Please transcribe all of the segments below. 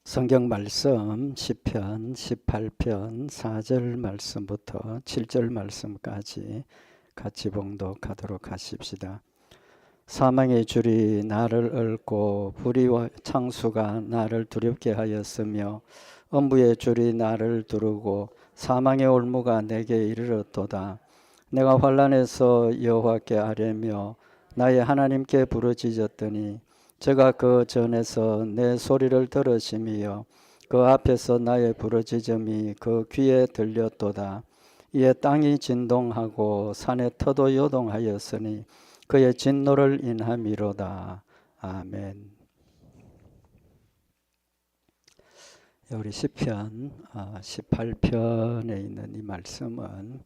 성경 말씀 시편 18편 4절 말씀부터 7절 말씀까지 같이 봉독하도록 하십시다. 사망의 줄이 나를 얽고 불의와 창수가 나를 두렵게 하였으며 엄부의 줄이 나를 두르고 사망의 올무가 내게 이르렀도다. 내가 환난에서 여호와께 아뢰며 나의 하나님께 부르짖었더니 저가 그 전에서 내 소리를 들으시며 그 앞에서 나의 부르짖음이 그 귀에 들렸도다. 이에 땅이 진동하고 산의 터도 요동하였으니 그의 진노를 인함이로다. 아멘. 우리 시편 18편에 있는 이 말씀은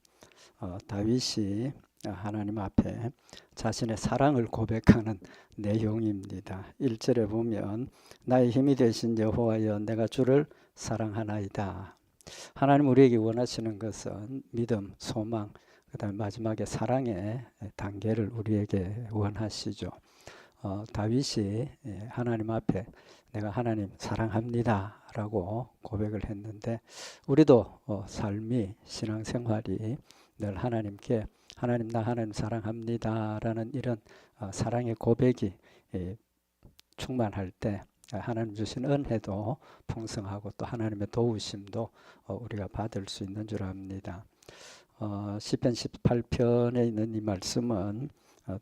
다윗이 하나님 앞에 자신의 사랑을 고백하는 내용입니다. 1절에 보면 나의 힘이 되신 여호와여 내가 주를 사랑하나이다. 하나님 우리에게 원하시는 것은 믿음, 소망, 그 다음에 마지막에 사랑의 단계를 우리에게 원하시죠. 다윗이 하나님 앞에 내가 하나님 사랑합니다 라고 고백을 했는데 우리도 삶이 신앙생활이 늘 하나님께 하나님 나 하나님 사랑합니다 라는 이런 사랑의 고백이 충만할 때 하나님 주신 은혜도 풍성하고 또 하나님의 도우심도 우리가 받을 수 있는 줄 압니다. 시편 18편에 있는 이 말씀은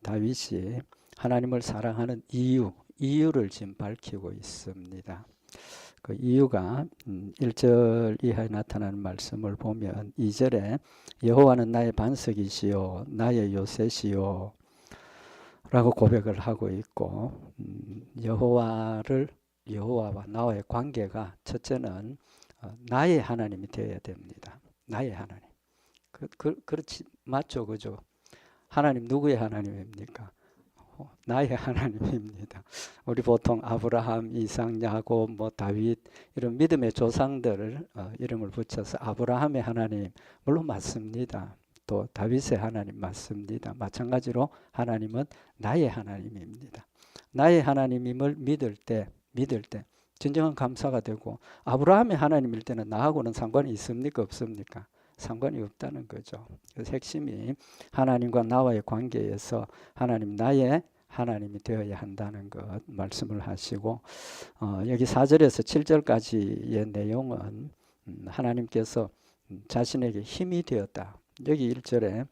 다윗이 하나님을 사랑하는 이유를 지금 밝히고 있습니다. 그 이유가 1절 이하에 나타나는 말씀을 보면 2절에 여호와는 나의 반석이시요 나의 요새시요 라고 고백을 하고 있고 여호와와 나와의 관계가 첫째는 나의 하나님이 되어야 됩니다. 나의 하나님. 그렇지 맞죠, 그죠? 하나님 누구의 하나님입니까? 나의 하나님입니다. 우리 보통 아브라함, 이삭, 야곱, 다윗 이런 믿음의 조상들을 이름을 붙여서 아브라함의 하나님 물론 맞습니다. 또 다윗의 하나님 맞습니다. 마찬가지로 하나님은 나의 하나님입니다. 나의 하나님임을 믿을 때 진정한 감사가 되고 아브라함의 하나님일 때는 나하고는 상관이 있습니까? 없습니까? 상관이 없다는 거죠. 그래서 핵심이 하나님과 나와의 관계에서 하나님 나의 하나님이 되어야 한다는 것 말씀을 하시고 여기 4절에서 7절까지의 내용은 하나님께서 자신에게 힘이 되었다. 여기 1절에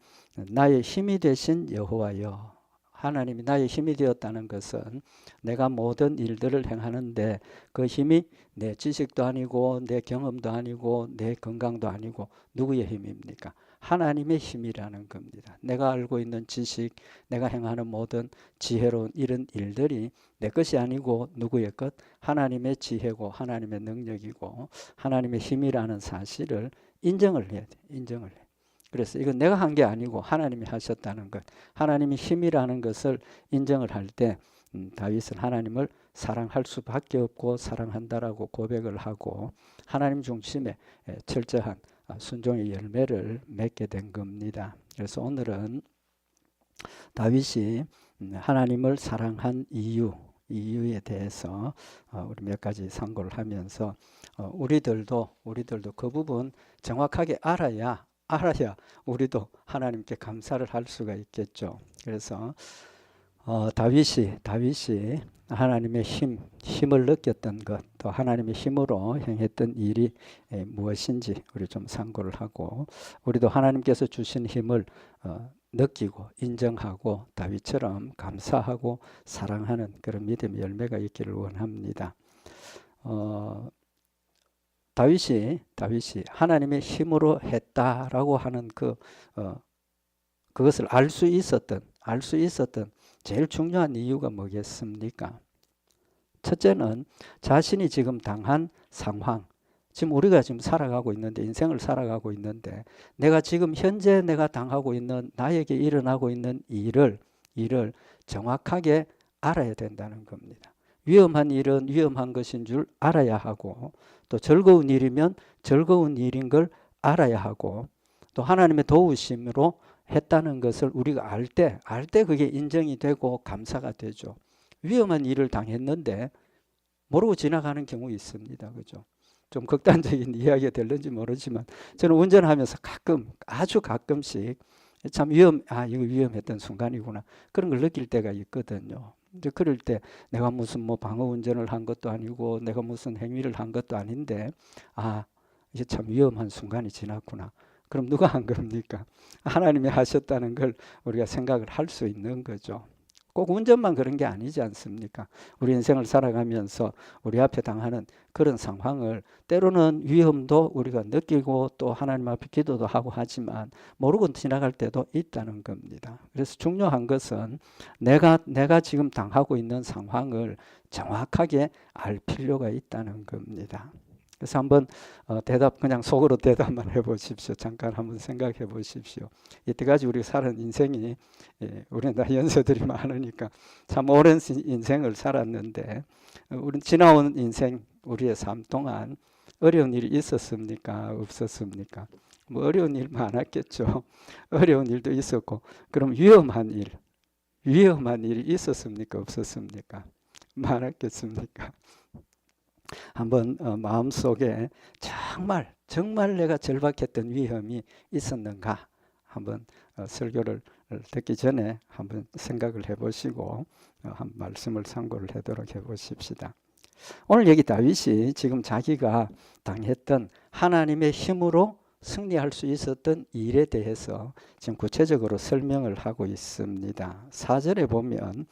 나의 힘이 되신 여호와여 하나님이 나의 힘이 되었다는 것은 내가 모든 일들을 행하는데 그 힘이 내 지식도 아니고 내 경험도 아니고 내 건강도 아니고 누구의 힘입니까? 하나님의 힘이라는 겁니다. 내가 알고 있는 지식, 내가 행하는 모든 지혜로운 이런 일들이 내 것이 아니고 누구의 것? 하나님의 지혜고 하나님의 능력이고 하나님의 힘이라는 사실을 인정을 해야 돼. 인정을 해. 그래서 이건 내가 한 게 아니고 하나님이 하셨다는 것, 하나님이 힘이라는 것을 인정을 할 때 다윗은 하나님을 사랑할 수밖에 없고 사랑한다라고 고백을 하고 하나님 중심의 철저한 순종의 열매를 맺게 된 겁니다. 그래서 오늘은 다윗이 하나님을 사랑한 이유에 대해서 우리 몇 가지 상고를 하면서 우리들도 그 부분 정확하게 알아야 우리도 하나님께 감사를 할 수가 있겠죠. 그래서 다윗이 하나님의 힘을 느꼈던 것, 또 하나님의 힘으로 행했던 일이 무엇인지 우리 좀 상고를 하고 우리도 하나님께서 주신 힘을 느끼고 인정하고 다윗처럼 감사하고 사랑하는 그런 믿음의 열매가 있기를 원합니다. 다윗이 하나님의 힘으로 했다라고 하는 그것을 알 수 있었던 제일 중요한 이유가 뭐겠습니까? 첫째는 자신이 지금 당한 상황, 지금 우리가 지금 살아가고 있는데 인생을 살아가고 있는데 내가 지금 현재 내가 당하고 있는 나에게 일어나고 있는 일을 정확하게 알아야 된다는 겁니다. 위험한 일은 위험한 것인 줄 알아야 하고 또 즐거운 일이면 즐거운 일인 걸 알아야 하고 또 하나님의 도우심으로 했다는 것을 우리가 알 때 그게 인정이 되고 감사가 되죠. 위험한 일을 당했는데 모르고 지나가는 경우 있습니다. 그죠? 좀 극단적인 이야기가 될는지 모르지만 저는 운전하면서 가끔 아주 가끔씩 참 이거 위험했던 순간이구나 그런 걸 느낄 때가 있거든요. 이제 그럴 때 내가 무슨 뭐 방어 운전을 한 것도 아니고 내가 무슨 행위를 한 것도 아닌데 이게 참 위험한 순간이 지났구나. 그럼 누가 한 겁니까? 하나님이 하셨다는 걸 우리가 생각을 할 수 있는 거죠. 꼭 운전만 그런 게 아니지 않습니까? 우리 인생을 살아가면서 우리 앞에 당하는 그런 상황을 때로는 위험도 우리가 느끼고 또 하나님 앞에 기도도 하고 하지만 모르고 지나갈 때도 있다는 겁니다. 그래서 중요한 것은 내가 지금 당하고 있는 상황을 정확하게 알 필요가 있다는 겁니다. 그래서 한번 그냥 속으로 대답만 해보십시오. 잠깐 한번 생각해 보십시오. 이때까지 우리가 살은 인생이 우리는 다 연세들이 많으니까 참 오랜 인생을 살았는데 우리 지나온 인생 우리의 삶 동안 어려운 일이 있었습니까? 없었습니까? 뭐 어려운 일 많았겠죠. 어려운 일도 있었고 그럼 위험한 일이 있었습니까? 없었습니까? 많았겠습니까? 한번 마음속에 정말 내가 절박했던 위험이 있었는가 한번 설교를 듣기 전에 한번 생각을 해보시고 한 말씀을 참고를 하도록 해보십시다. 오늘 여기 다윗이 지금 자기가 당했던 하나님의 힘으로 승리할 수 있었던 일에 대해서 지금 구체적으로 설명을 하고 있습니다. 4절에 보면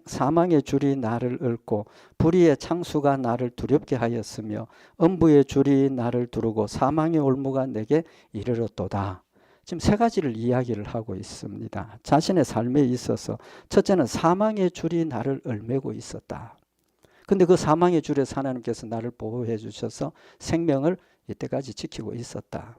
사망의 줄이 나를 얽고 불의의 창수가 나를 두렵게 하였으며 음부의 줄이 나를 두르고 사망의 올무가 내게 이르렀도다. 지금 세 가지를 이야기를 하고 있습니다. 자신의 삶에 있어서 첫째는 사망의 줄이 나를 얽매고 있었다. 근데 그 사망의 줄에서 하나님께서 나를 보호해 주셔서 생명을 이때까지 지키고 있었다.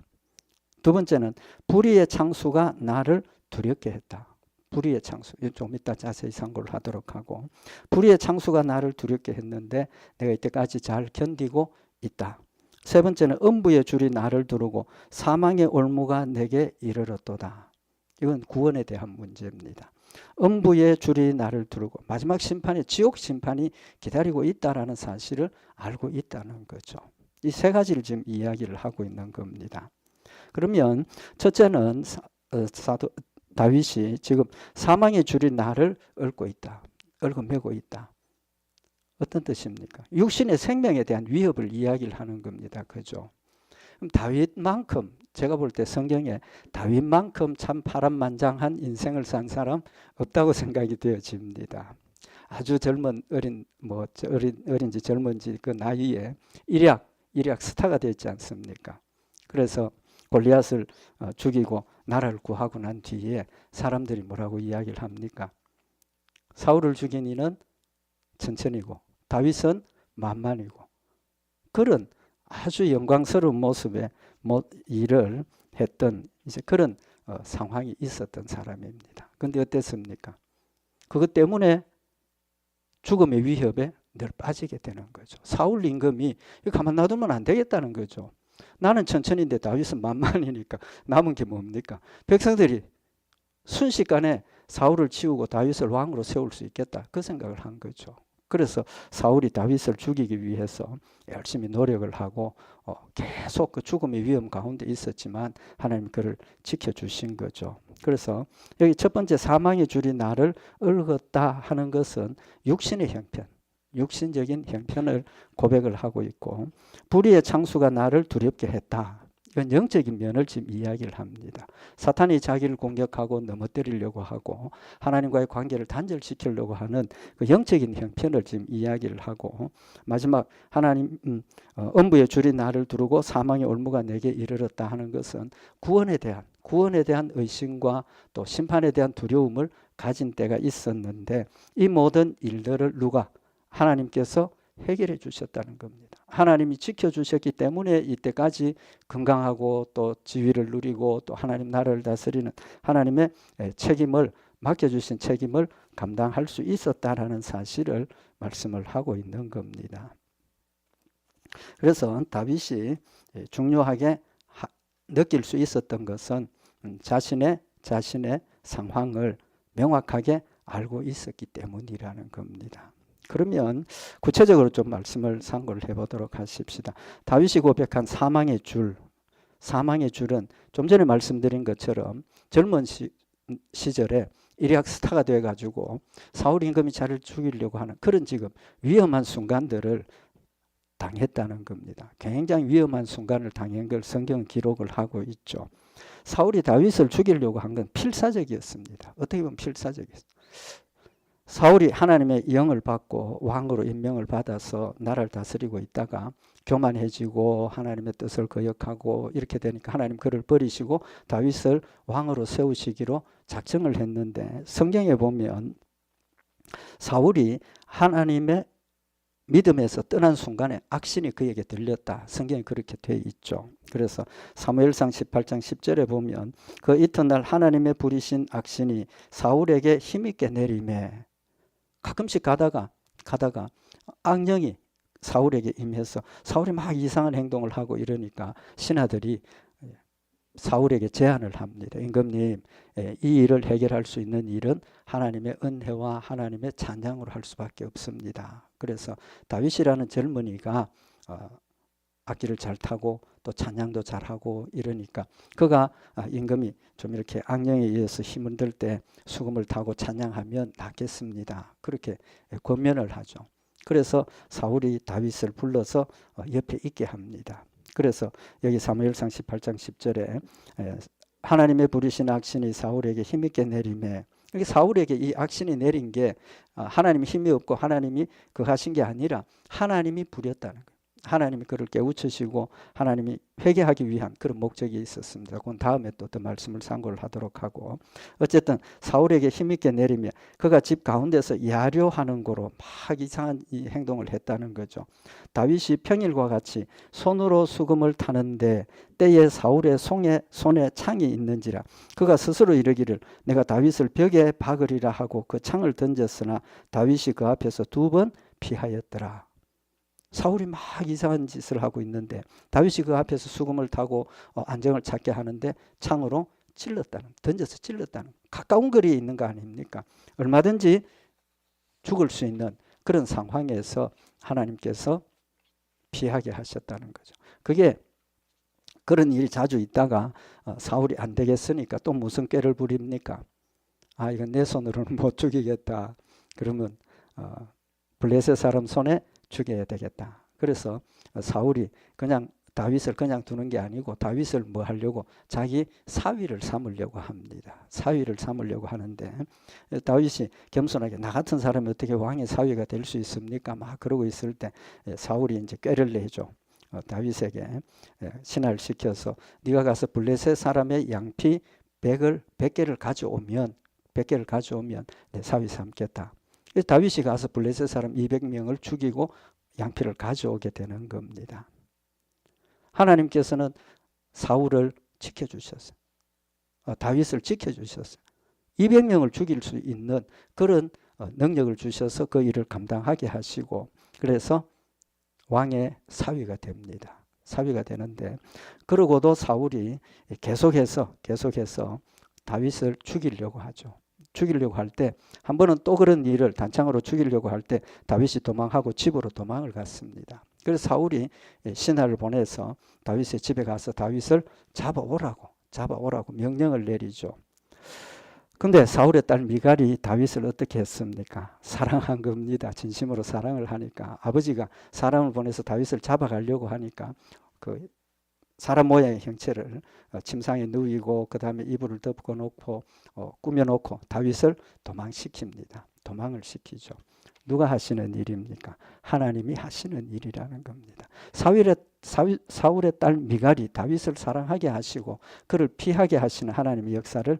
두 번째는 불의의 창수가 나를 두렵게 했다. 불의의 창수, 좀 이따 자세히 상고를 하도록 하고 불의의 창수가 나를 두렵게 했는데 내가 이때까지 잘 견디고 있다. 세 번째는 음부의 줄이 나를 두르고 사망의 올무가 내게 이르렀도다. 이건 구원에 대한 문제입니다. 음부의 줄이 나를 두르고 마지막 심판에 지옥 심판이 기다리고 있다라는 사실을 알고 있다는 거죠. 이 세 가지를 지금 이야기를 하고 있는 겁니다. 그러면 첫째는 사도 다윗이 지금 사망의 줄이 나를 얽고 있다. 얽어매고 있다. 어떤 뜻입니까? 육신의 생명에 대한 위협을 이야기를 하는 겁니다. 그죠? 그럼 다윗만큼 제가 볼 때 성경에 다윗만큼 참 파란만장한 인생을 산 사람 없다고 생각이 되어집니다. 아주 젊은 어린지 젊은지 그 나이에 일약 스타가 되지 않습니까? 그래서 골리앗을 죽이고 나라를 구하고 난 뒤에 사람들이 뭐라고 이야기를 합니까? 사울을 죽인 이는 천천히고 다윗은 만만이고 그런 아주 영광스러운 모습의 일을 했던 이제 그런 상황이 있었던 사람입니다. 그런데 어땠습니까? 그것 때문에 죽음의 위협에 늘 빠지게 되는 거죠. 사울 임금이 가만 놔두면 안 되겠다는 거죠. 나는 천천히인데 다윗은 만만이니까 남은 게 뭡니까? 백성들이 순식간에 사울을 치우고 다윗을 왕으로 세울 수 있겠다. 그 생각을 한 거죠. 그래서 사울이 다윗을 죽이기 위해서 열심히 노력을 하고 계속 그 죽음의 위험 가운데 있었지만 하나님 그를 지켜주신 거죠. 그래서 여기 첫 번째 사망의 줄이 나를 얽었다 하는 것은 육신의 형편, 육신적인 형편을 고백을 하고 있고 불의의 창수가 나를 두렵게 했다. 이건 영적인 면을 지금 이야기를 합니다. 사탄이 자기를 공격하고 넘어뜨리려고 하고 하나님과의 관계를 단절시키려고 하는 그 영적인 형편을 지금 이야기를 하고 마지막 하나님 음부의 줄이 나를 두르고 사망의 올무가 내게 이르렀다 하는 것은 구원에 대한 의심과 또 심판에 대한 두려움을 가진 때가 있었는데 이 모든 일들을 누가 하나님께서 해결해 주셨다는 겁니다. 하나님이 지켜주셨기 때문에 이때까지 건강하고 또 지위를 누리고 또 하나님 나라를 다스리는 하나님의 책임을 맡겨주신 책임을 감당할 수 있었다라는 사실을 말씀을 하고 있는 겁니다. 그래서 다윗이 중요하게 느낄 수 있었던 것은 자신의 상황을 명확하게 알고 있었기 때문이라는 겁니다. 그러면 구체적으로 좀 말씀을 상고를 해보도록 하십시다. 다윗이 고백한 사망의 줄은 좀 전에 말씀드린 것처럼 젊은 시절에 일약 스타가 돼가지고 사울 임금이 자기를 죽이려고 하는 그런 지금 위험한 순간들을 당했다는 겁니다. 굉장히 위험한 순간을 당한 걸 성경은 기록을 하고 있죠. 사울이 다윗을 죽이려고 한 건 필사적이었습니다. 어떻게 보면 필사적이었어요. 사울이 하나님의 영을 받고 왕으로 임명을 받아서 나라를 다스리고 있다가 교만해지고 하나님의 뜻을 거역하고 이렇게 되니까 하나님 그를 버리시고 다윗을 왕으로 세우시기로 작정을 했는데, 성경에 보면 사울이 하나님의 믿음에서 떠난 순간에 악신이 그에게 들렸다. 성경에 그렇게 되어 있죠. 그래서 사무엘상 18장 10절에 보면 그 이튿날 하나님의 부리신 악신이 사울에게 힘있게 내림에, 가끔씩 가다가 악령이 사울에게 임해서 사울이 막 이상한 행동을 하고 이러니까 신하들이 사울에게 제안을 합니다. 임금님, 이 일을 해결할 수 있는 일은 하나님의 은혜와 하나님의 찬양으로 할 수밖에 없습니다. 그래서 다윗이라는 젊은이가 악기를 잘 타고 또 찬양도 잘하고 이러니까 그가 임금이 좀 이렇게 악령에 의해서 힘을 들 때 수금을 타고 찬양하면 낫겠습니다. 그렇게 권면을 하죠. 그래서 사울이 다윗을 불러서 옆에 있게 합니다. 그래서 여기 사무엘상 18장 10절에 하나님의 부리신 악신이 사울에게 힘있게 내림에, 여기 사울에게 이 악신이 내린 게 하나님이 힘이 없고 하나님이 그 하신 게 아니라 하나님이 부렸다는 거예요. 하나님이 그를 깨우치시고 하나님이 회개하기 위한 그런 목적이 있었습니다. 그건 다음에 또 더 말씀을 상고를 하도록 하고, 어쨌든 사울에게 힘있게 내리며 그가 집 가운데서 야려하는 거로 막 이상한 이 행동을 했다는 거죠. 다윗이 평일과 같이 손으로 수금을 타는데 때에 사울의 손에 창이 있는지라 그가 스스로 이르기를 내가 다윗을 벽에 박으리라 하고 그 창을 던졌으나 다윗이 그 앞에서 2번 피하였더라. 사울이 막 이상한 짓을 하고 있는데 다윗이 그 앞에서 수금을 타고 안정을 찾게 하는데 창으로 던져서 찔렀다는, 가까운 거리에 있는 거 아닙니까? 얼마든지 죽을 수 있는 그런 상황에서 하나님께서 피하게 하셨다는 거죠. 그게 그런 일이 자주 있다가 사울이 안 되겠으니까 또 무슨 꾀를 부립니까? 이건 내 손으로는 못 죽이겠다. 그러면 블레셋 사람 손에 죽여야 되겠다. 그래서 사울이 그냥 다윗을 그냥 두는 게 아니고 다윗을 뭐 하려고 자기 사위를 삼으려고 합니다. 사위를 삼으려고 하는데 다윗이 겸손하게 나 같은 사람이 어떻게 왕의 사위가 될 수 있습니까? 막 그러고 있을 때 사울이 이제 꾀를 내죠. 다윗에게 신하를 시켜서 네가 가서 블레셋 사람의 양피 100개를 가져오면 내 사위 삼겠다. 다윗이 가서 블레셋 사람 200명을 죽이고 양피를 가져오게 되는 겁니다. 하나님께서는 사울을 지켜주셨어요. 다윗을 지켜주셨어요. 200명을 죽일 수 있는 그런 능력을 주셔서 그 일을 감당하게 하시고, 그래서 왕의 사위가 됩니다. 사위가 되는데, 그러고도 사울이 계속해서 다윗을 죽이려고 하죠. 죽이려고 할 때 한 번은 또 그런 일을 단창으로 죽이려고 할 때 다윗이 도망하고 집으로 도망을 갔습니다. 그래서 사울이 신하를 보내서 다윗의 집에 가서 다윗을 잡아오라고 명령을 내리죠. 근데 사울의 딸 미갈이 다윗을 어떻게 했습니까? 사랑한 겁니다. 진심으로 사랑을 하니까 아버지가 사람을 보내서 다윗을 잡아가려고 하니까 그 사람 모양의 형체를 침상에 누이고 그 다음에 이불을 덮어놓고 꾸며놓고 다윗을 도망을 시키죠. 누가 하시는 일입니까? 하나님이 하시는 일이라는 겁니다. 사울의 딸 미갈이 다윗을 사랑하게 하시고 그를 피하게 하시는 하나님의 역사를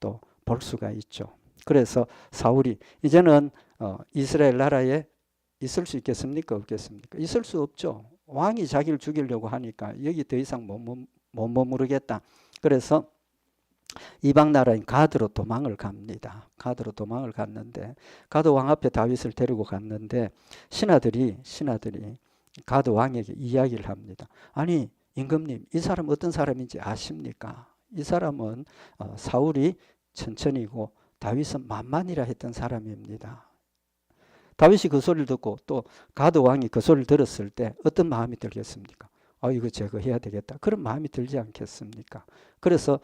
또 볼 수가 있죠. 그래서 사울이 이제는 이스라엘 나라에 있을 수 있겠습니까? 없겠습니까? 있을 수 없죠. 왕이 자기를 죽이려고 하니까 여기 더 이상 못 머무르겠다. 그래서 이방 나라인 가드로 도망을 갑니다. 가드로 도망을 갔는데 가드 왕 앞에 다윗을 데리고 갔는데 신하들이 가드 왕에게 이야기를 합니다. 아니 임금님, 이 사람 어떤 사람인지 아십니까? 이 사람은 사울이 천천히고 다윗은 만만이라 했던 사람입니다. 다윗이 그 소리를 듣고 또 가드 왕이 그 소리를 들었을 때 어떤 마음이 들겠습니까? 이거 제거해야 되겠다. 그런 마음이 들지 않겠습니까? 그래서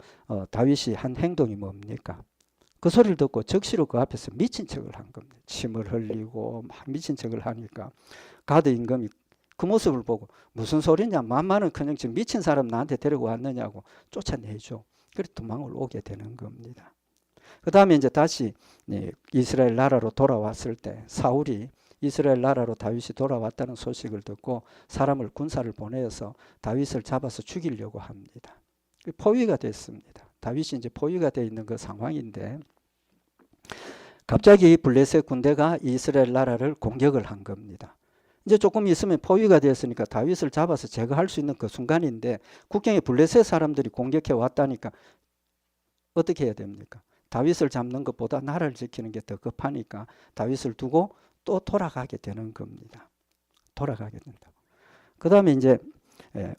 다윗이 한 행동이 뭡니까? 그 소리를 듣고 적시로 그 앞에서 미친 척을 한 겁니다. 침을 흘리고 막 미친 척을 하니까 가드 임금이 그 모습을 보고 무슨 소리냐, 만만은 그냥 지금 미친 사람 나한테 데리고 왔느냐고 쫓아내죠. 그래서 도망을 오게 되는 겁니다. 그 다음에 이제 다시 이스라엘 나라로 돌아왔을 때 사울이 이스라엘 나라로 다윗이 돌아왔다는 소식을 듣고 사람을 군사를 보내서 다윗을 잡아서 죽이려고 합니다. 포위가 됐습니다. 다윗이 이제 포위가 되어 있는 그 상황인데 갑자기 블레셋 군대가 이스라엘 나라를 공격을 한 겁니다. 이제 조금 있으면 포위가 되었으니까 다윗을 잡아서 제거할 수 있는 그 순간인데 국경에 블레셋 사람들이 공격해 왔다니까 어떻게 해야 됩니까? 다윗을 잡는 것보다 나라를 지키는 게 더 급하니까 다윗을 두고 또 돌아가게 되는 겁니다. 돌아가게 된다. 그 다음에 이제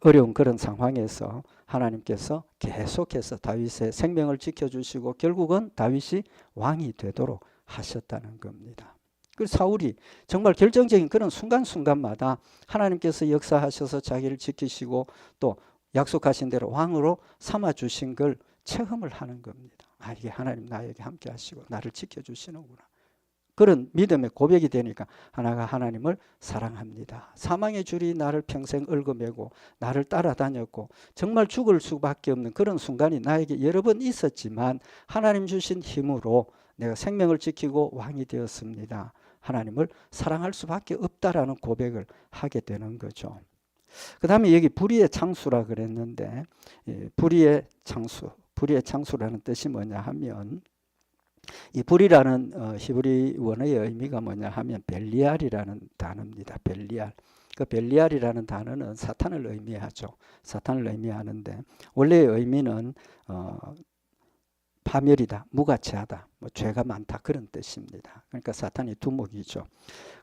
어려운 그런 상황에서 하나님께서 계속해서 다윗의 생명을 지켜주시고 결국은 다윗이 왕이 되도록 하셨다는 겁니다. 그래서 사울이 정말 결정적인 그런 순간순간마다 하나님께서 역사하셔서 자기를 지키시고 또 약속하신 대로 왕으로 삼아주신 걸 체험을 하는 겁니다. 이게 하나님 나에게 함께 하시고 나를 지켜주시는구나. 그런 믿음의 고백이 되니까 하나가 하나님을 사랑합니다. 사망의 줄이 나를 평생 얽어매고 나를 따라다녔고 정말 죽을 수밖에 없는 그런 순간이 나에게 여러 번 있었지만 하나님 주신 힘으로 내가 생명을 지키고 왕이 되었습니다. 하나님을 사랑할 수밖에 없다라는 고백을 하게 되는 거죠. 그 다음에 여기 불의의 창수라 그랬는데 불의의 창수라는 뜻이 뭐냐 하면 이 불이라는 히브리 원어의 의미가 뭐냐 하면 벨리알이라는 단어입니다. 벨리알. 그 벨리알이라는 단어는 사탄을 의미하죠. 사탄을 의미하는데 원래의 의미는 파멸이다, 무가치하다, 죄가 많다 그런 뜻입니다. 그러니까 사탄이 두목이죠.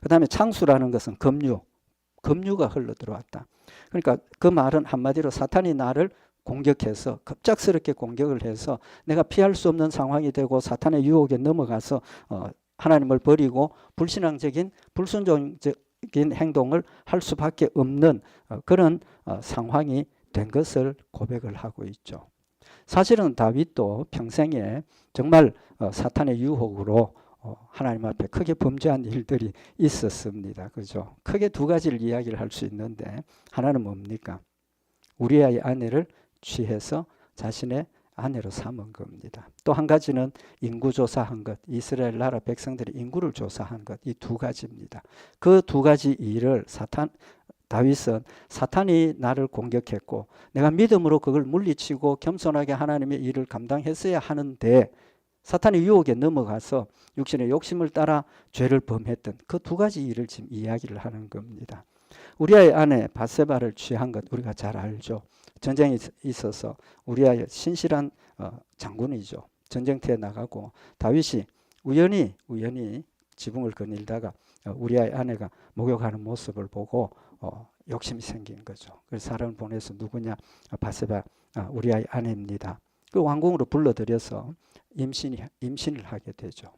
그 다음에 창수라는 것은 급류가 흘러 들어왔다. 그러니까 그 말은 한마디로 사탄이 나를 공격해서 급작스럽게 공격을 해서 내가 피할 수 없는 상황이 되고 사탄의 유혹에 넘어가서 하나님을 버리고 불신앙적인 불순종적인 행동을 할 수밖에 없는 그런 상황이 된 것을 고백을 하고 있죠. 사실은 다윗도 평생에 정말 사탄의 유혹으로 하나님 앞에 크게 범죄한 일들이 있었습니다. 그죠? 크게 두 가지를 이야기를 할 수 있는데 하나는 뭡니까? 우리아의 아내를 취해서 자신의 아내로 삼은 겁니다. 또 한 가지는 인구 조사한 것, 이스라엘 나라 백성들의 인구를 조사한 것, 이 두 가지입니다. 그 두 가지 일을 다윗은 사탄이 나를 공격했고 내가 믿음으로 그걸 물리치고 겸손하게 하나님의 일을 감당했어야 하는데 사탄의 유혹에 넘어가서 육신의 욕심을 따라 죄를 범했던 그 두 가지 일을 지금 이야기를 하는 겁니다. 우리아의 아내 바세바를 취한 것 우리가 잘 알죠. 전쟁이 있어서 우리아의 신실한 장군이죠. 전쟁터에 나가고 다윗이 우연히 지붕을 거닐다가 우리아의 아내가 목욕하는 모습을 보고 욕심이 생긴 거죠. 그래서 사람을 보내서 누구냐? 바세바 우리아의 아내입니다. 그 왕궁으로 불러들여서 임신을 하게 되죠.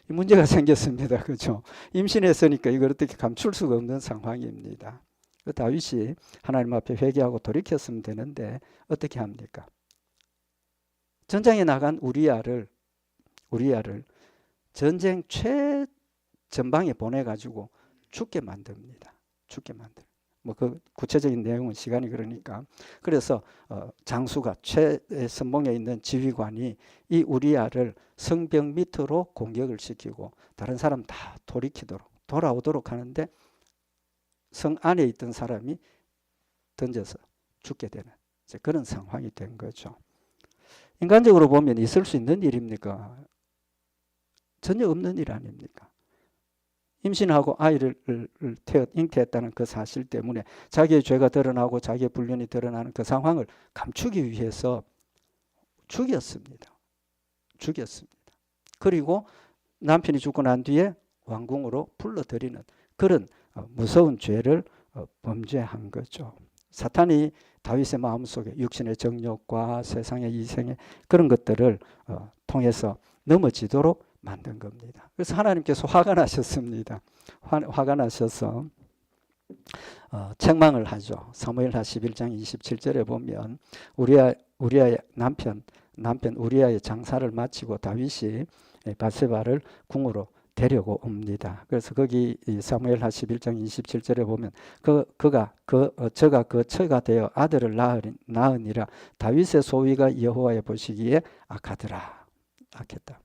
문제가 생겼습니다. 그렇죠? 임신했으니까 이걸 어떻게 감출 수가 없는 상황입니다. 그 다윗이 하나님 앞에 회개하고 돌이켰으면 되는데 어떻게 합니까? 전장에 나간 우리아를 전쟁 최전방에 보내가지고 죽게 만듭니다. 그 구체적인 내용은 시간이 그러니까. 그래서 장수가 최선봉에 있는 지휘관이 이 우리아를 성벽 밑으로 공격을 시키고 다른 사람 다 돌아오도록 하는데 성 안에 있던 사람이 던져서 죽게 되는 그런 상황이 된 거죠. 인간적으로 보면 있을 수 있는 일입니까? 전혀 없는 일 아닙니까? 임신하고 아이를 잉태했다는 그 사실 때문에 자기의 죄가 드러나고 자기의 불륜이 드러나는 그 상황을 감추기 위해서 죽였습니다. 그리고 남편이 죽고 난 뒤에 왕궁으로 불러들이는 그런 무서운 죄를 범죄한 거죠. 사탄이 다윗의 마음속에 육신의 정욕과 세상의 이생의 그런 것들을 통해서 넘어지도록 만든 겁니다. 그래서 하나님께서 화가 나셨습니다. 화가 나셔서 책망을 하죠. 사무엘하 11장 27절에 보면 우리아의 남편 우리아의 장사를 마치고 다윗이 바세바를 궁으로 데려고 옵니다. 그래서 거기 사무엘하 11장 27절에 보면 저가 그 처가 되어 아들을 낳으니라. 다윗의 소위가 여호와의 보시기에 악하더라. 악했다.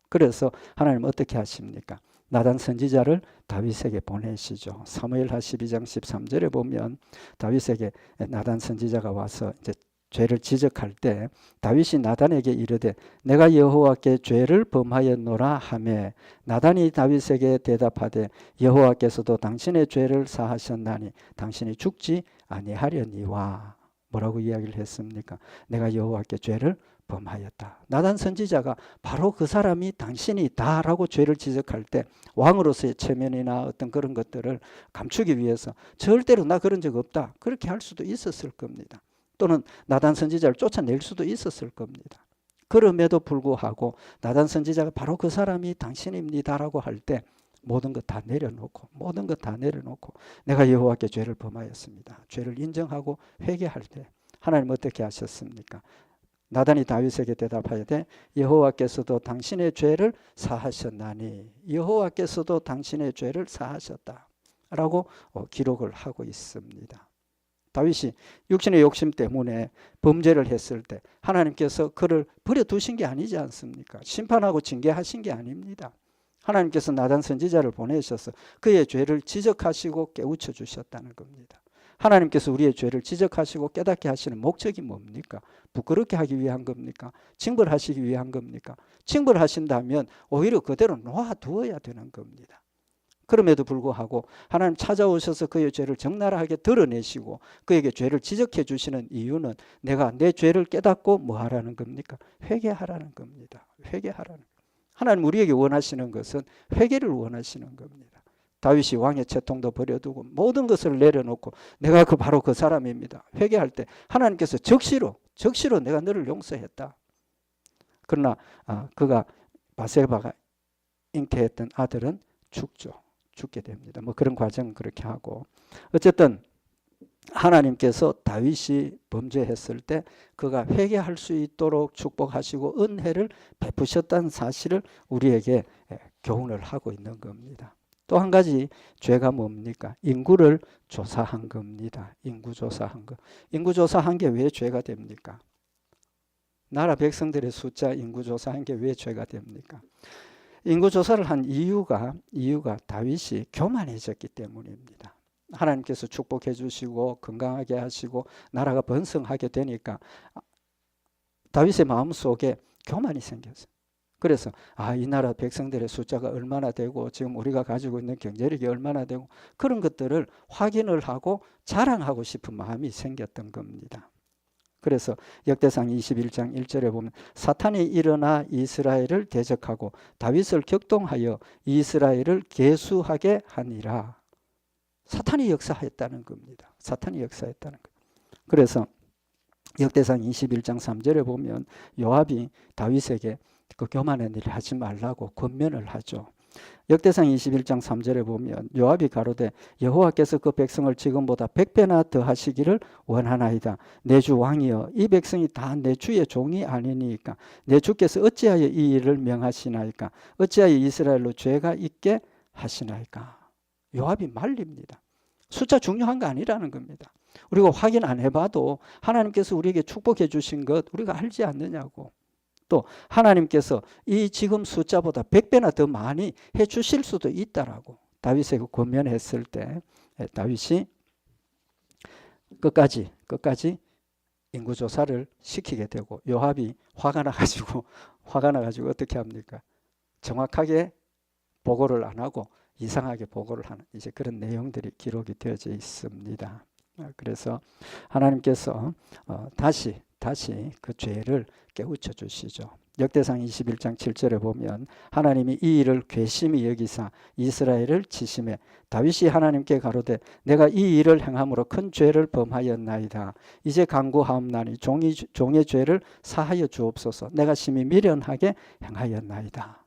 그래서 하나님 어떻게 하십니까? 나단 선지자를 다윗에게 보내시죠. 사무엘하 12장 13절에 보면 다윗에게 나단 선지자가 와서 이제 죄를 지적할 때 다윗이 나단에게 이르되 내가 여호와께 죄를 범하였노라 하매 나단이 다윗에게 대답하되 여호와께서도 당신의 죄를 사하셨나니 당신이 죽지 아니하려니와. 뭐라고 이야기를 했습니까? 내가 여호와께 죄를 범하였다. 나단 선지자가 바로 그 사람이 당신이다 라고 죄를 지적할 때 왕으로서의 체면이나 어떤 그런 것들을 감추기 위해서 절대로 나 그런 적 없다 그렇게 할 수도 있었을 겁니다. 또는 나단 선지자를 쫓아낼 수도 있었을 겁니다. 그럼에도 불구하고 나단 선지자가 바로 그 사람이 당신입니다라고 할 때 모든 것 다 내려놓고 내가 여호와께 죄를 범하였습니다. 죄를 인정하고 회개할 때 하나님 어떻게 하셨습니까? 나단이 다윗에게 대답하되 여호와께서도 당신의 죄를 사하셨나니 여호와께서도 당신의 죄를 사하셨다라고 기록을 하고 있습니다. 다윗이 육신의 욕심 때문에 범죄를 했을 때 하나님께서 그를 버려두신 게 아니지 않습니까? 심판하고 징계하신 게 아닙니다. 하나님께서 나단 선지자를 보내셔서 그의 죄를 지적하시고 깨우쳐 주셨다는 겁니다. 하나님께서 우리의 죄를 지적하시고 깨닫게 하시는 목적이 뭡니까? 부끄럽게 하기 위한 겁니까? 징벌하시기 위한 겁니까? 징벌하신다면 오히려 그대로 놓아두어야 되는 겁니다. 그럼에도 불구하고 하나님 찾아오셔서 그의 죄를 적나라하게 드러내시고 그에게 죄를 지적해 주시는 이유는 내가 내 죄를 깨닫고 뭐 하라는 겁니까? 회개하라는 겁니다. 회개하라는. 하나님 우리에게 원하시는 것은 회개를 원하시는 겁니다. 다윗이 왕의 채통도 버려두고 모든 것을 내려놓고 내가 바로 그 사람입니다. 회개할 때 하나님께서 적시로 내가 너를 용서했다. 그러나 그가 바세바가 잉태했던 아들은 죽게 됩니다. 뭐 그런 과정은 그렇게 하고 어쨌든 하나님께서 다윗이 범죄했을 때 그가 회개할 수 있도록 축복하시고 은혜를 베푸셨다는 사실을 우리에게 교훈을 하고 있는 겁니다. 또 한 가지 죄가 뭡니까? 인구를 조사한 겁니다. 인구 조사한 것. 인구 조사한 게 왜 죄가 됩니까? 나라 백성들의 숫자 인구 조사한 게 왜 죄가 됩니까? 인구 조사를 한 이유가 다윗이 교만해졌기 때문입니다. 하나님께서 축복해 주시고 건강하게 하시고 나라가 번성하게 되니까 다윗의 마음속에 교만이 생겼어요. 그래서 이 나라 백성들의 숫자가 얼마나 되고 지금 우리가 가지고 있는 경제력이 얼마나 되고 그런 것들을 확인을 하고 자랑하고 싶은 마음이 생겼던 겁니다. 그래서 역대상 21장 1절에 보면 사탄이 일어나 이스라엘을 대적하고 다윗을 격동하여 이스라엘을 계수하게 하니라. 사탄이 역사했다는 겁니다. 사탄이 역사했다는 것. 그래서 역대상 21장 3절에 보면 요압이 다윗에게 그 교만한 일을 하지 말라고 권면을 하죠. 역대상 21장 3절에 보면 요압이 가로되 여호와께서 그 백성을 지금보다 100배나 더 하시기를 원하나이다. 내 주 왕이여 이 백성이 다 내 주의 종이 아니니까 내 주께서 어찌하여 이 일을 명하시나이까 어찌하여 이스라엘로 죄가 있게 하시나이까. 요압이 말립니다. 숫자 중요한 거 아니라는 겁니다. 우리가 확인 안 해봐도 하나님께서 우리에게 축복해 주신 것 우리가 알지 않느냐고. 또 하나님께서 이 지금 숫자보다 100배나 더 많이 해 주실 수도 있다라고 다윗에게 권면했을 때 다윗이 끝까지 인구조사를 시키게 되고 요압이 화가 나가지고 어떻게 합니까? 정확하게 보고를 안 하고 이상하게 보고를 하는 이제 그런 내용들이 기록이 되어져 있습니다. 그래서 하나님께서 다시 그 죄를 깨우쳐 주시죠. 역대상 21장 7절에 보면 하나님이 이 일을 괘씸히 여기사 이스라엘을 치심해 다윗이 하나님께 가로되 내가 이 일을 행함으로 큰 죄를 범하였나이다. 이제 간구하옵나니 종의 죄를 사하여 주옵소서. 내가 심히 미련하게 행하였나이다.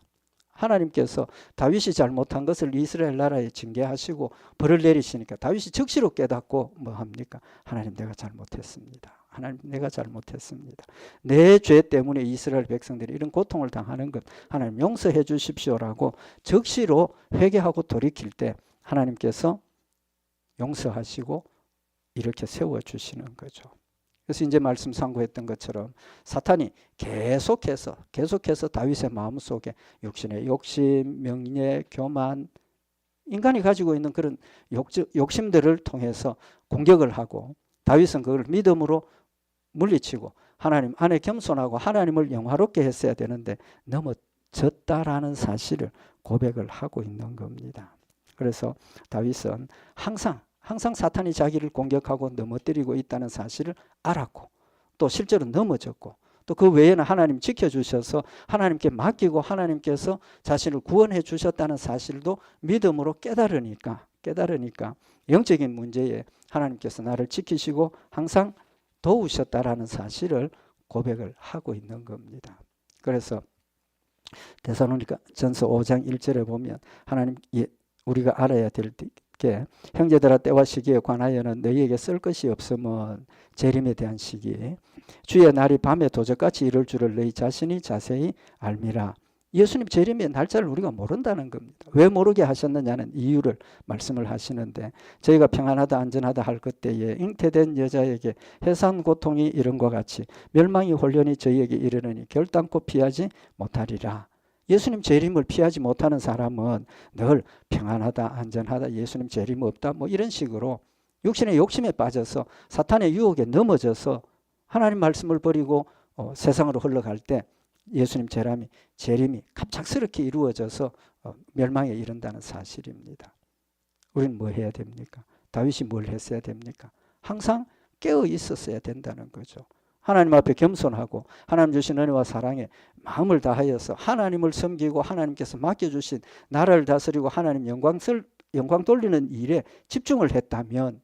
하나님께서 다윗이 잘못한 것을 이스라엘 나라에 징계하시고 벌을 내리시니까 다윗이 즉시로 깨닫고 뭐 합니까? 하나님 내가 잘못했습니다. 하나님 내가 잘못했습니다. 내 죄 때문에 이스라엘 백성들이 이런 고통을 당하는 것 하나님 용서해 주십시오라고 즉시로 회개하고 돌이킬 때 하나님께서 용서하시고 이렇게 세워주시는 거죠. 그래서 이제 말씀 상고했던 것처럼 사탄이 계속해서 다윗의 마음속에 육신의 욕심, 명예, 교만, 인간이 가지고 있는 그런 욕심들을 통해서 공격을 하고 다윗은 그걸 믿음으로 물리치고 하나님 안에 겸손하고 하나님을 영화롭게 했어야 되는데 넘어졌다라는 사실을 고백을 하고 있는 겁니다. 그래서 다윗은 항상 사탄이 자기를 공격하고 넘어뜨리고 있다는 사실을 알았고 또 실제로 넘어졌고 또 그 외에는 하나님 지켜주셔서 하나님께 맡기고 하나님께서 자신을 구원해 주셨다는 사실도 믿음으로 깨달으니까 영적인 문제에 하나님께서 나를 지키시고 항상 도우셨다라는 사실을 고백을 하고 있는 겁니다. 그래서 데살로니가 전서 5장 1절에 보면 하나님 우리가 알아야 될 게 형제들아 때와 시기에 관하여는 너희에게 쓸 것이 없음은 재림에 대한 시기 주의 날이 밤에 도적같이 이를 줄을 너희 자신이 자세히 알미라. 예수님 재림의 날짜를 우리가 모른다는 겁니다. 왜 모르게 하셨느냐는 이유를 말씀을 하시는데 저희가 평안하다 안전하다 할 그때에 잉태된 여자에게 해산 고통이 이런 것 같이 멸망이 홀련히 저희에게 이르느니 결단코 피하지 못하리라. 예수님 재림을 피하지 못하는 사람은 늘 평안하다 안전하다 예수님 재림 없다 뭐 이런 식으로 육신의 욕심에 빠져서 사탄의 유혹에 넘어져서 하나님 말씀을 버리고 세상으로 흘러갈 때 예수님 재림이 갑작스럽게 이루어져서 멸망에 이른다는 사실입니다. 우리는 뭐 해야 됩니까? 다윗이 뭘 했어야 됩니까? 항상 깨어 있었어야 된다는 거죠. 하나님 앞에 겸손하고 하나님 주신 은혜와 사랑에 마음을 다하여서 하나님을 섬기고 하나님께서 맡겨주신 나라를 다스리고 하나님 영광 돌리는 일에 집중을 했다면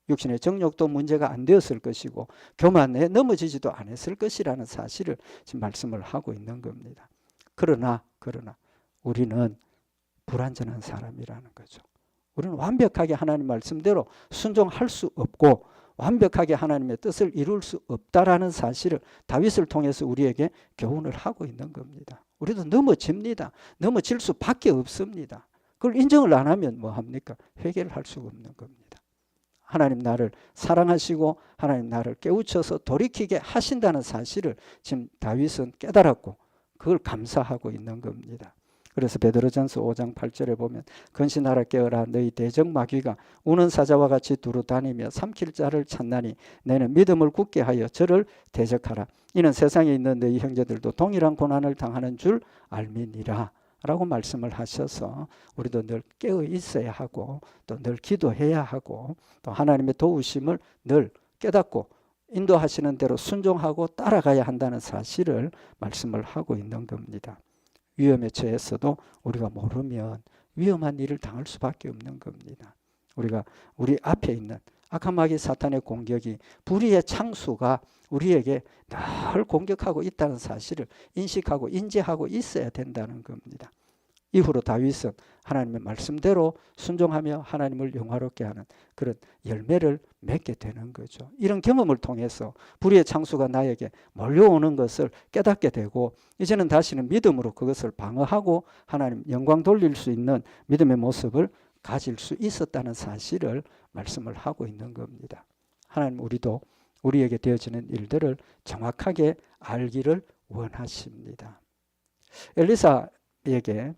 육신의 정욕도 문제가 안 되었을 것이고 교만에 넘어지지도 않았을 것이라는 사실을 지금 말씀을 하고 있는 겁니다. 그러나 우리는 불완전한 사람이라는 거죠. 우리는 완벽하게 하나님 말씀대로 순종할 수 없고 완벽하게 하나님의 뜻을 이룰 수 없다라는 사실을 다윗을 통해서 우리에게 교훈을 하고 있는 겁니다. 우리도 넘어집니다. 넘어질 수밖에 없습니다. 그걸 인정을 안 하면 뭐 합니까? 회개를 할 수가 없는 겁니다. 하나님 나를 사랑하시고 하나님 나를 깨우쳐서 돌이키게 하신다는 사실을 지금 다윗은 깨달았고 그걸 감사하고 있는 겁니다. 그래서 베드로전서 5장 8절에 보면 근신하라 깨어라 너희 대적마귀가 우는 사자와 같이 두루 다니며 삼킬 자를 찾나니 너는 믿음을 굳게 하여 저를 대적하라. 이는 세상에 있는 너희 형제들도 동일한 고난을 당하는 줄 알미니라 라고 말씀을 하셔서 우리도 늘 깨어 있어야 하고 또 늘 기도해야 하고 또 하나님의 도우심을 늘 깨닫고 인도하시는 대로 순종하고 따라가야 한다는 사실을 말씀을 하고 있는 겁니다. 위험에 처했어도 우리가 모르면 위험한 일을 당할 수밖에 없는 겁니다. 우리가 우리 앞에 있는 악한 마귀 사탄의 공격이 불의의 창수가 우리에게 늘 공격하고 있다는 사실을 인식하고 인지하고 있어야 된다는 겁니다. 이후로 다윗은 하나님의 말씀대로 순종하며 하나님을 영화롭게 하는 그런 열매를 맺게 되는 거죠. 이런 경험을 통해서 불의의 창수가 나에게 몰려오는 것을 깨닫게 되고 이제는 다시는 믿음으로 그것을 방어하고 하나님 영광 돌릴 수 있는 믿음의 모습을 가질 수 있었다는 사실을 말씀을 하고 있는 겁니다. 하나님 우리도 우리에게 되어지는 일들을 정확하게 알기를 원하십니다. 엘리사에게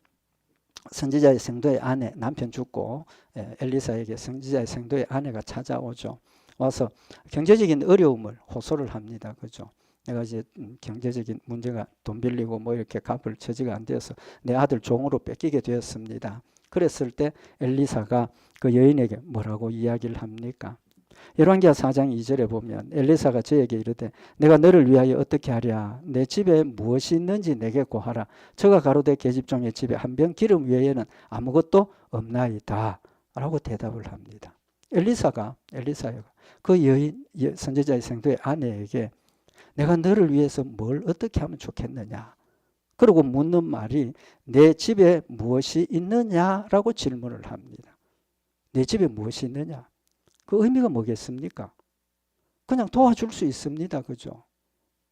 선지자의 생도의 아내 남편 죽고 엘리사에게 선지자의 생도의 아내가 찾아오죠. 와서 경제적인 어려움을 호소를 합니다. 그죠? 내가 이제 경제적인 문제가 돈 빌리고 뭐 이렇게 갚을 처지가 안 되어서 내 아들 종으로 뺏기게 되었습니다. 그랬을 때 엘리사가 그 여인에게 뭐라고 이야기를 합니까? 열왕기하 4장 2절에 보면 엘리사가 저에게 이르되 내가 너를 위하여 어떻게 하랴 내 집에 무엇이 있는지 내게 고하라 저가 가로되 계집종의 집에 한 병 기름 외에는 아무것도 없나이다 라고 대답을 합니다. 엘리사가 그 여인 선지자의 생도의 아내에게 내가 너를 위해서 뭘 어떻게 하면 좋겠느냐 그리고 묻는 말이 내 집에 무엇이 있느냐라고 질문을 합니다. 내 집에 무엇이 있느냐? 그 의미가 뭐겠습니까? 그냥 도와줄 수 있습니다. 그죠?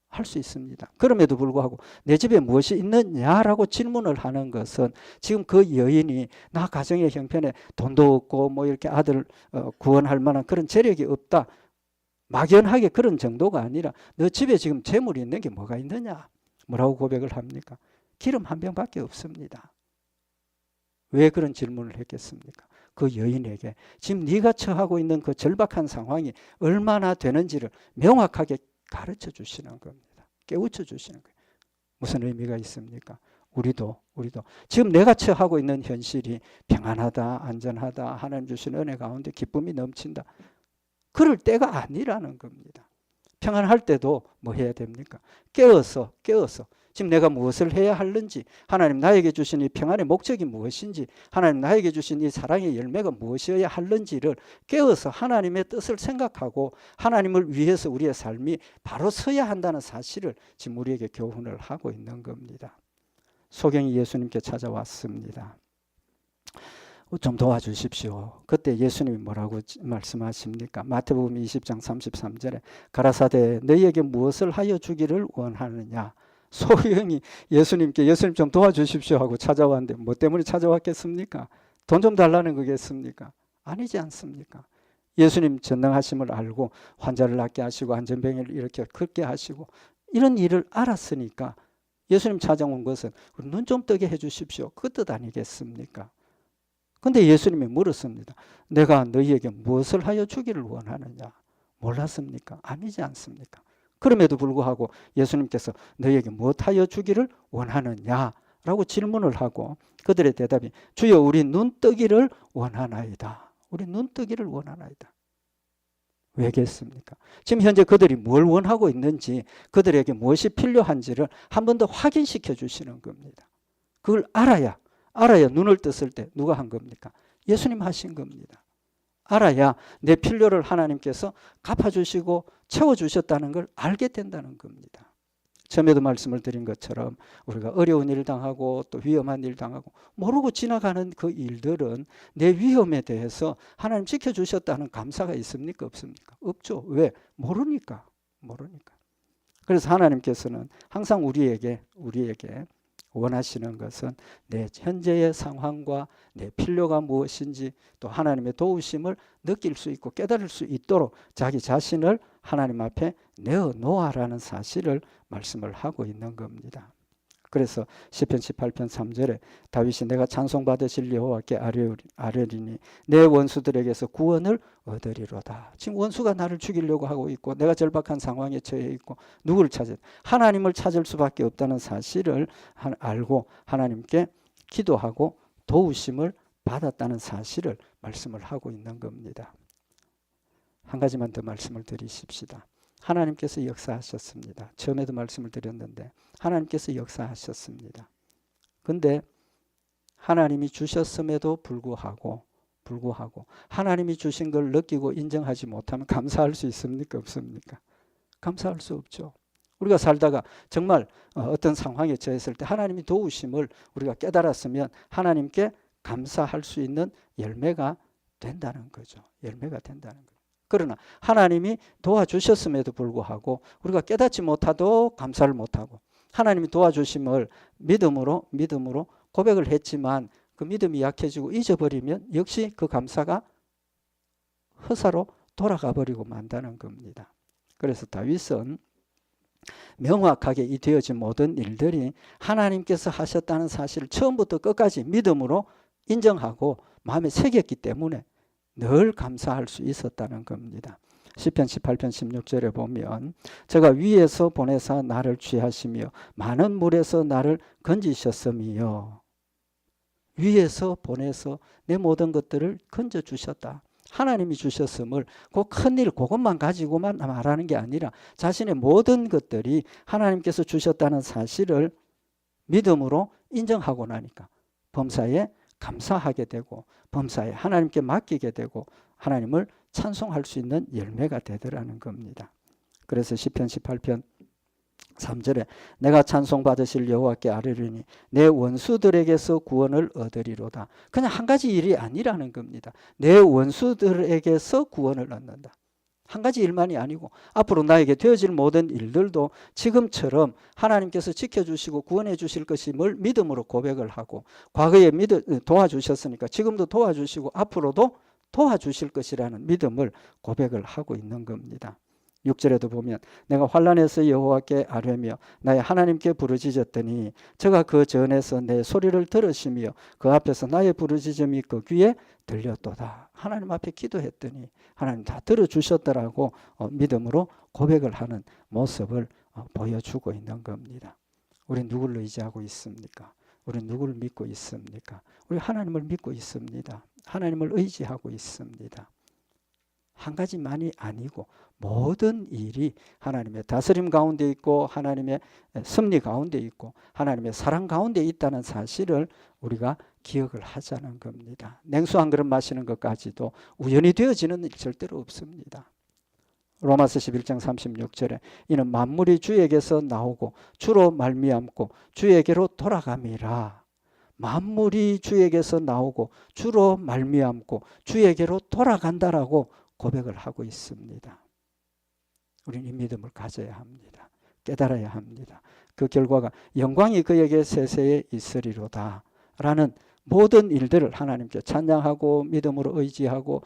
할 수 있습니다. 그럼에도 불구하고 내 집에 무엇이 있느냐라고 질문을 하는 것은 지금 그 여인이 나 가정의 형편에 돈도 없고 뭐 이렇게 아들 구원할 만한 그런 재력이 없다. 막연하게 그런 정도가 아니라 너 집에 지금 재물이 있는 게 뭐가 있느냐? 뭐라고 고백을 합니까? 기름 한 병밖에 없습니다. 왜 그런 질문을 했겠습니까? 그 여인에게 지금 네가 처하고 있는 그 절박한 상황이 얼마나 되는지를 명확하게 가르쳐 주시는 겁니다. 깨우쳐 주시는 거예요. 무슨 의미가 있습니까? 우리도 지금 내가 처하고 있는 현실이 평안하다, 안전하다, 하나님 주신 은혜 가운데 기쁨이 넘친다. 그럴 때가 아니라는 겁니다. 평안할 때도 뭐 해야 됩니까? 깨어서 지금 내가 무엇을 해야 하는지, 하나님 나에게 주신 이 평안의 목적이 무엇인지, 하나님 나에게 주신 이 사랑의 열매가 무엇이어야 하는지를 깨어서 하나님의 뜻을 생각하고 하나님을 위해서 우리의 삶이 바로 서야 한다는 사실을 지금 우리에게 교훈을 하고 있는 겁니다. 소경이 예수님께 찾아왔습니다. 좀 도와주십시오. 그때 예수님이 뭐라고 말씀하십니까? 마태복음 20장 33절에 가라사대 너희에게 무엇을 하여 주기를 원하느냐? 소경이 예수님 좀 도와주십시오 하고 찾아왔는데 뭐 때문에 찾아왔겠습니까? 돈 좀 달라는 거겠습니까? 아니지 않습니까? 예수님 전능하심을 알고 환자를 낫게 하시고 안전병을 이렇게 걷게 하시고 이런 일을 알았으니까 예수님 찾아온 것은 눈 좀 뜨게 해 주십시오. 그 뜻 아니겠습니까? 근데 예수님이 물었습니다. 내가 너희에게 무엇을 하여 주기를 원하느냐? 몰랐습니까? 아니지 않습니까? 그럼에도 불구하고 예수님께서 너희에게 무엇하여 주기를 원하느냐라고 질문을 하고 그들의 대답이 주여 우리 눈 뜨기를 원하나이다. 우리 눈 뜨기를 원하나이다. 왜겠습니까? 지금 현재 그들이 뭘 원하고 있는지 그들에게 무엇이 필요한지를 한 번 더 확인시켜 주시는 겁니다. 그걸 알아야 눈을 떴을 때 누가 한 겁니까? 예수님 하신 겁니다. 알아야 내 필요를 하나님께서 갚아주시고 채워주셨다는 걸 알게 된다는 겁니다. 처음에도 말씀을 드린 것처럼 우리가 어려운 일 당하고 또 위험한 일 당하고 모르고 지나가는 그 일들은 내 위험에 대해서 하나님 지켜주셨다는 감사가 있습니까? 없습니까? 없죠. 왜? 모르니까. 그래서 하나님께서는 항상 우리에게 원하시는 것은 내 현재의 상황과 내 필요가 무엇인지 또 하나님의 도우심을 느낄 수 있고 깨달을 수 있도록 자기 자신을 하나님 앞에 내어놓아라는 사실을 말씀을 하고 있는 겁니다. 그래서 시편 18편 3절에 다윗이 내가 찬송받으실 여호와께 아뢰리니 내 원수들에게서 구원을 얻으리로다. 지금 원수가 나를 죽이려고 하고 있고 내가 절박한 상황에 처해 있고 누구를 찾을? 하나님을 찾을 수밖에 없다는 사실을 알고 하나님께 기도하고 도우심을 받았다는 사실을 말씀을 하고 있는 겁니다. 한 가지만 더 말씀을 드리십시다. 하나님께서 역사하셨습니다. 처음에도 말씀을 드렸는데 하나님께서 역사하셨습니다. 근데 하나님이 주셨음에도 불구하고 하나님이 주신 걸 느끼고 인정하지 못하면 감사할 수 있습니까? 없습니까? 감사할 수 없죠. 우리가 살다가 정말 어떤 상황에 처했을 때 하나님이 도우심을 우리가 깨달았으면 하나님께 감사할 수 있는 열매가 된다는 거죠. 그러나 하나님이 도와주셨음에도 불구하고 우리가 깨닫지 못하도 감사를 못하고 하나님이 도와주심을 믿음으로 고백을 했지만 그 믿음이 약해지고 잊어버리면 역시 그 감사가 허사로 돌아가 버리고 만다는 겁니다. 그래서 다윗은 명확하게 이 되어진 모든 일들이 하나님께서 하셨다는 사실을 처음부터 끝까지 믿음으로 인정하고 마음에 새겼기 때문에 늘 감사할 수 있었다는 겁니다. 시편 18편 16절에 보면 제가 위에서 보내사 나를 취하시며 많은 물에서 나를 건지셨음이요. 위에서 보내서 내 모든 것들을 건져주셨다. 하나님이 주셨음을 그 큰일 그것만 가지고만 말하는 게 아니라 자신의 모든 것들이 하나님께서 주셨다는 사실을 믿음으로 인정하고 나니까 범사에 감사하게 되고 범사에 하나님께 맡기게 되고 하나님을 찬송할 수 있는 열매가 되더라는 겁니다. 그래서 시편 18편 3절에 내가 찬송받으실 여호와께 아뢰리니 내 원수들에게서 구원을 얻으리로다. 그냥 한 가지 일이 아니라는 겁니다. 내 원수들에게서 구원을 얻는다. 한 가지 일만이 아니고 앞으로 나에게 되어질 모든 일들도 지금처럼 하나님께서 지켜주시고 구원해 주실 것임을 믿음으로 고백을 하고, 과거에 도와주셨으니까 지금도 도와주시고 앞으로도 도와주실 것이라는 믿음을 고백을 하고 있는 겁니다. 6절에도 보면 내가 환난에서 여호와께 아뢰며 나의 하나님께 부르짖었더니 저가 그 전에서 내 소리를 들으시며 그 앞에서 나의 부르짖음이 그 귀에 들렸도다. 하나님 앞에 기도했더니 하나님 다 들어주셨더라고 믿음으로 고백을 하는 모습을 보여주고 있는 겁니다. 우리 누구를 의지하고 있습니까? 우리 누구를 믿고 있습니까? 우리 하나님을 믿고 있습니다. 하나님을 의지하고 있습니다. 한 가지만이 아니고 모든 일이 하나님의 다스림 가운데 있고 하나님의 섭리 가운데 있고 하나님의 사랑 가운데 있다는 사실을 우리가 기억을 하자는 겁니다. 냉수 한 그릇 마시는 것까지도 우연히 되어지는 일 절대로 없습니다. 로마서 11장 36절에 이는 만물이 주에게서 나오고 주로 말미암고 주에게로 돌아감이라. 만물이 주에게서 나오고 주로 말미암고 주에게로 돌아간다라고 고백을 하고 있습니다. 우리는 이 믿음을 가져야 합니다. 깨달아야 합니다. 그 결과가 영광이 그에게 세세에 있으리로다 라는 모든 일들을 하나님께 찬양하고 믿음으로 의지하고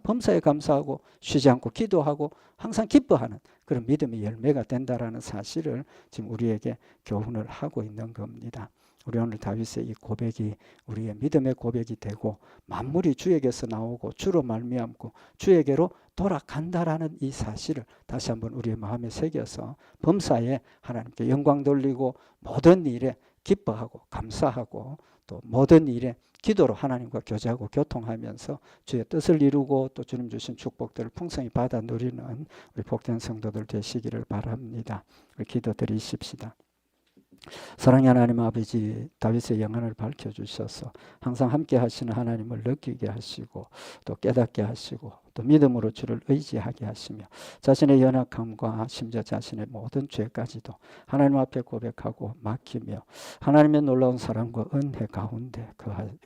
범사에 감사하고 쉬지 않고 기도하고 항상 기뻐하는 그런 믿음의 열매가 된다라는 사실을 지금 우리에게 교훈을 하고 있는 겁니다. 우리 오늘 다윗의 이 고백이 우리의 믿음의 고백이 되고 만물이 주에게서 나오고 주로 말미암고 주에게로 돌아간다라는 이 사실을 다시 한번 우리의 마음에 새겨서 범사에 하나님께 영광 돌리고 모든 일에 기뻐하고 감사하고 또 모든 일에 기도로 하나님과 교제하고 교통하면서 주의 뜻을 이루고 또 주님 주신 축복들을 풍성히 받아 누리는 우리 복된 성도들 되시기를 바랍니다. 우리 기도드리십시다. 사랑의 하나님 아버지, 다윗의 영안을 밝혀주셔서 항상 함께 하시는 하나님을 느끼게 하시고 또 깨닫게 하시고 또 믿음으로 주를 의지하게 하시며 자신의 연약함과 심지어 자신의 모든 죄까지도 하나님 앞에 고백하고 맡기며 하나님의 놀라운 사랑과 은혜 가운데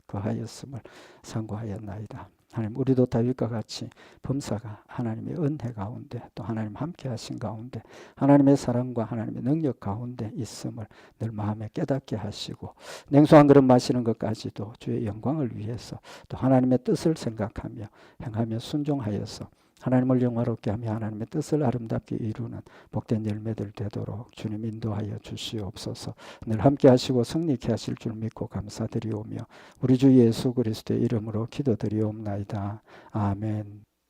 거하였음을 상고하였나이다. 하나님, 우리도 다윗과 같이 범사가 하나님의 은혜 가운데 또 하나님 함께 하신 가운데 하나님의 사랑과 하나님의 능력 가운데 있음을 늘 마음에 깨닫게 하시고 냉수 한 그릇 마시는 것까지도 주의 영광을 위해서 또 하나님의 뜻을 생각하며 행하며 순종하여서 하나님을 영화롭게 하며 하나님의 뜻을 아름답게 이루는 복된 열매들 되도록 주님 인도하여 주시옵소서. 늘 함께 하시고 승리케 하실 줄 믿고 감사드리오며 우리 주 예수 그리스도의 이름으로 기도드리옵나이다. 아멘.